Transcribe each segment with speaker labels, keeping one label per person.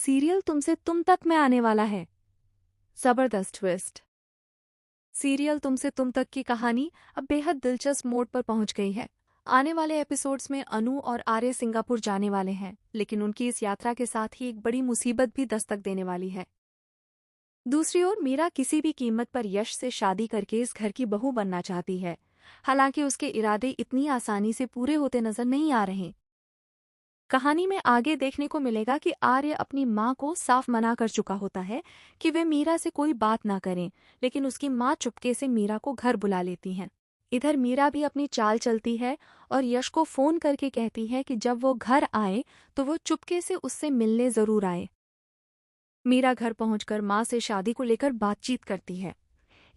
Speaker 1: Serial तुमसे तुम तक में आने वाला है। जबरदस्त ट्विस्ट। सीरियल तुमसे तुम तक की कहानी अब बेहद दिलचस्प मोड़ पर पहुंच गई है। आने वाले एपिसोड्स में अनु और आर्य सिंगापुर जाने वाले हैं, लेकिन उनकी इस यात्रा के साथ ही एक बड़ी मुसीबत भी दस्तक देने वाली है। दूसरी ओर मीरा किसी भी कीमत पर यश से शादी करके इस घर की बहू बनना चाहती है। हालांकि उसके इरादे इतनी आसानी से पूरे होते नजर नहीं आ रहे। कहानी में आगे देखने को मिलेगा कि आर्य अपनी मां को साफ मना कर चुका होता है कि वे मीरा से कोई बात ना करें, लेकिन उसकी मां चुपके से मीरा को घर बुला लेती हैं। इधर मीरा भी अपनी चाल चलती है और यश को फोन करके कहती है कि जब वो घर आए तो वो चुपके से उससे मिलने जरूर आए। मीरा घर पहुंचकर मां से शादी को लेकर बातचीत करती है।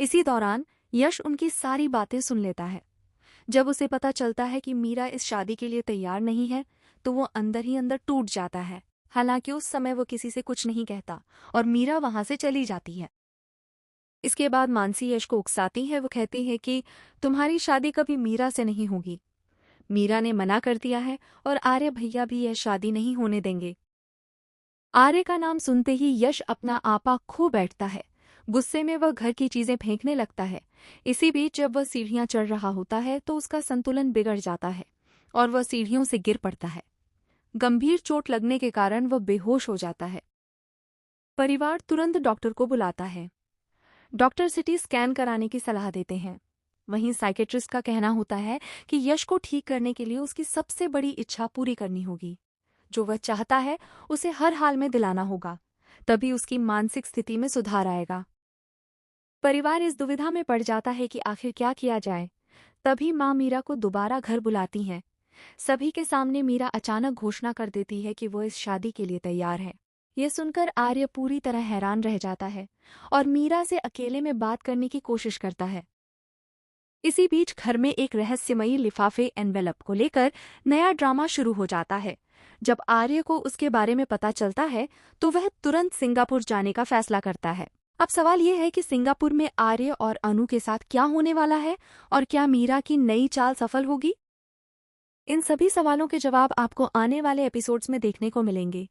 Speaker 1: इसी दौरान यश उनकी सारी बातें सुन लेता है। जब उसे पता चलता है कि मीरा इस शादी के लिए तैयार नहीं है तो वो अंदर ही अंदर टूट जाता है। हालांकि उस समय वो किसी से कुछ नहीं कहता और मीरा वहां से चली जाती है। इसके बाद मानसी यश को उकसाती है। वो कहती है कि तुम्हारी शादी कभी मीरा से नहीं होगी। मीरा ने मना कर दिया है और आर्य भैया भी यह शादी नहीं होने देंगे। आर्य का नाम सुनते ही यश अपना आपा खो बैठता है। गुस्से में वह घर की चीजें फेंकने लगता है। इसी बीच जब वह सीढ़ियां चढ़ रहा होता है तो उसका संतुलन बिगड़ जाता है और वह सीढ़ियों से गिर पड़ता है। गंभीर चोट लगने के कारण वह बेहोश हो जाता है। परिवार तुरंत डॉक्टर को बुलाता है। डॉक्टर सिटी स्कैन कराने की सलाह देते हैं। वहीं साइकेट्रिस्ट का कहना होता है कि यश को ठीक करने के लिए उसकी सबसे बड़ी इच्छा पूरी करनी होगी। जो वह चाहता है उसे हर हाल में दिलाना होगा, तभी उसकी मानसिक स्थिति में सुधार आएगा। परिवार इस दुविधा में पड़ जाता है कि आखिर क्या किया जाए। तभी मां मीरा को दोबारा घर बुलाती हैं। सभी के सामने मीरा अचानक घोषणा कर देती है कि वो इस शादी के लिए तैयार है। यह सुनकर आर्य पूरी तरह हैरान रह जाता है और मीरा से अकेले में बात करने की कोशिश करता है। इसी बीच घर में एक रहस्यमयी लिफाफे एनवेलप को लेकर नया ड्रामा शुरू हो जाता है। जब आर्य को उसके बारे में पता चलता है तो वह तुरंत सिंगापुर जाने का फैसला करता है। अब सवाल यह है कि सिंगापुर में आर्य और अनु के साथ क्या होने वाला है और क्या मीरा की नई चाल सफल होगी? इन सभी सवालों के जवाब आपको आने वाले एपिसोड्स में देखने को मिलेंगे।